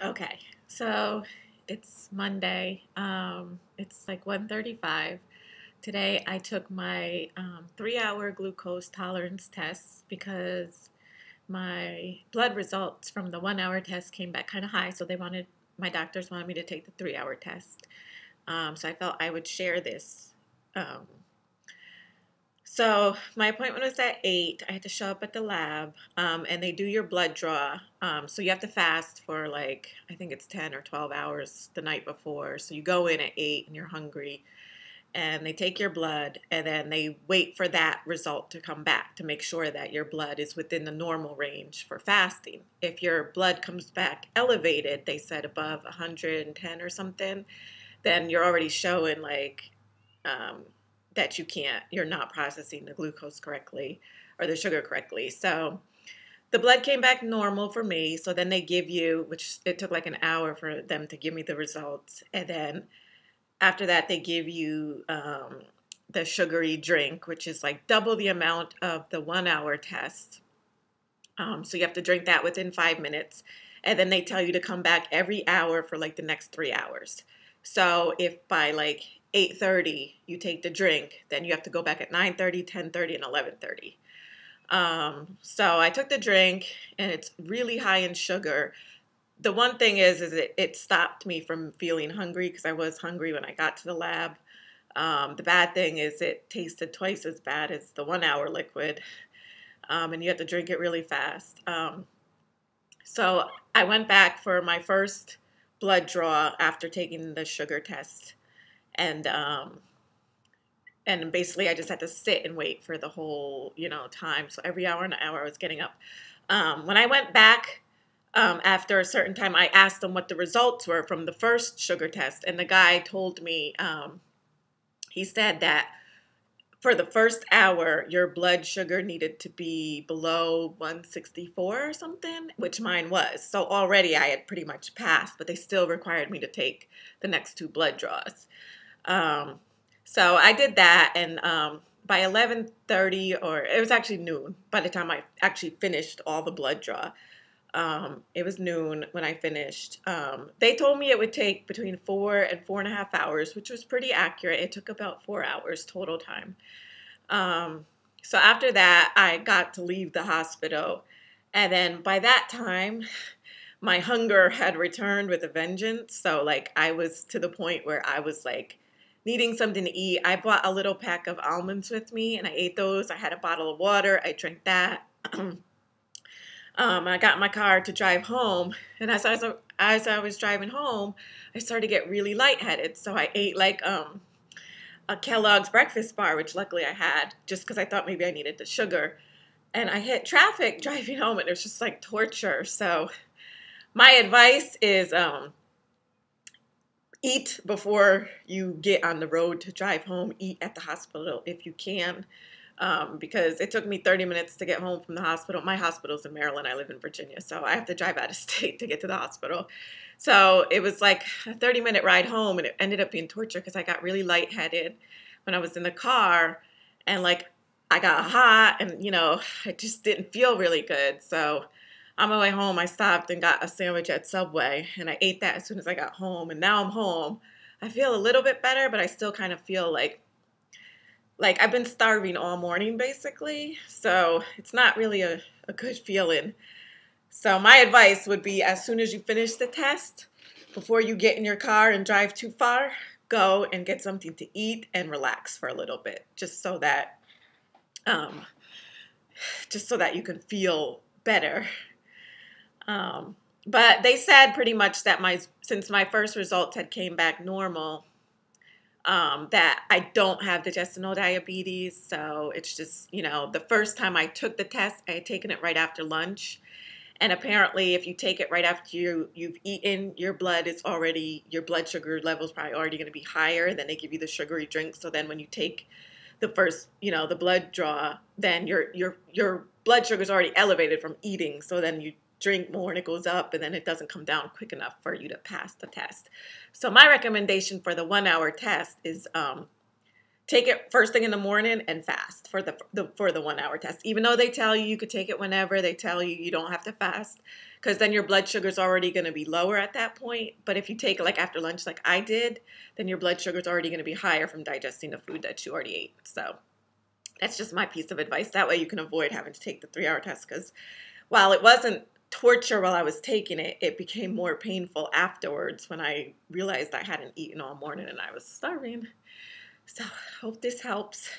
Okay, so it's Monday. It's like 1:35. Today I took my 3-hour glucose tolerance test because my blood results from the 1-hour test came back kind of high. So my doctors wanted me to take the 3-hour test. So I felt I would share this. Um, so my appointment was at 8. I had to show up at the lab, and they do your blood draw. So you have to fast for like, I think it's 10 or 12 hours the night before. So you go in at 8 and you're hungry, and they take your blood, and then they wait for that result to come back to make sure that your blood is within the normal range for fasting. If your blood comes back elevated, they said above 110 or something, then you're already showing like um, that you're not processing the glucose correctly or the sugar correctly. So the blood came back normal for me. So then they give you, which it took like an hour for them to give me the results. And then after that, they give you the sugary drink, which is like double the amount of the 1-hour test. So you have to drink that within 5 minutes. And then they tell you to come back every hour for like the next 3 hours. So if by like 8:30 you take the drink, then you have to go back at 9:30, 10:30, and 11:30. So I took the drink, and it's really high in sugar. The one thing is it stopped me from feeling hungry because I was hungry when I got to the lab. The bad thing is it tasted twice as bad as the 1-hour liquid, and you have to drink it really fast. So I went back for my first blood draw after taking the sugar test, and basically I just had to sit and wait for the whole time. So every hour and an hour I was getting up. When I went back after a certain time, I asked them what the results were from the first sugar test, and the guy told me he said that for the first hour, your blood sugar needed to be below 164 or something, which mine was. So already I had pretty much passed, but they still required me to take the next two blood draws. Um, so I did that, and by 11:30, or it was actually noon, by the time I actually finished all the blood draw, it was noon when I finished. They told me it would take between 4 and 4.5 hours, which was pretty accurate. It took about 4 hours total time. Um, so after that, I got to leave the hospital. And then by that time, my hunger had returned with a vengeance. So, like, I was to the point where I was like needing something to eat. I bought a little pack of almonds with me, and I ate those. I had a bottle of water. I drank that. I got in my car to drive home, and as I was driving home, I started to get really lightheaded. So I ate like a Kellogg's breakfast bar, which luckily I had, just because I thought maybe I needed the sugar. And I hit traffic driving home, and it was just like torture. So my advice is eat before you get on the road to drive home. Eat at the hospital if you can. Because it took me 30 minutes to get home from the hospital. My hospital's in Maryland. I live in Virginia, so I have to drive out of state to get to the hospital. So it was like a 30-minute ride home, and it ended up being torture because I got really lightheaded when I was in the car, and like I got hot, and I just didn't feel really good. So on my way home, I stopped and got a sandwich at Subway, and I ate that as soon as I got home. And now I'm home. I feel a little bit better, but I still kind of feel like I've been starving all morning basically, so it's not really a good feeling. So my advice would be as soon as you finish the test, before you get in your car and drive too far, go and get something to eat and relax for a little bit, um, just so that you can feel better. Um, but they said pretty much that since my first results had came back normal, that I don't have digestional diabetes. So it's just, the first time I took the test, I had taken it right after lunch. And apparently, if you take it right after you've eaten, your blood sugar level is probably already going to be higher. Then they give you the sugary drink. So then when you take the first, the blood draw, then your blood sugar is already elevated from eating. So then you drink more and it goes up, and then it doesn't come down quick enough for you to pass the test. So my recommendation for the 1-hour test is take it first thing in the morning and fast for the 1-hour test. Even though they tell you you could take it whenever, they tell you you don't have to fast. because then your blood sugar's already going to be lower at that point. But if you take it like after lunch, like I did, then your blood sugar's already going to be higher from digesting the food that you already ate. So that's just my piece of advice. That way you can avoid having to take the 3-hour test, because while it wasn't torture while I was taking it, it became more painful afterwards when I realized I hadn't eaten all morning and I was starving. So hope this helps.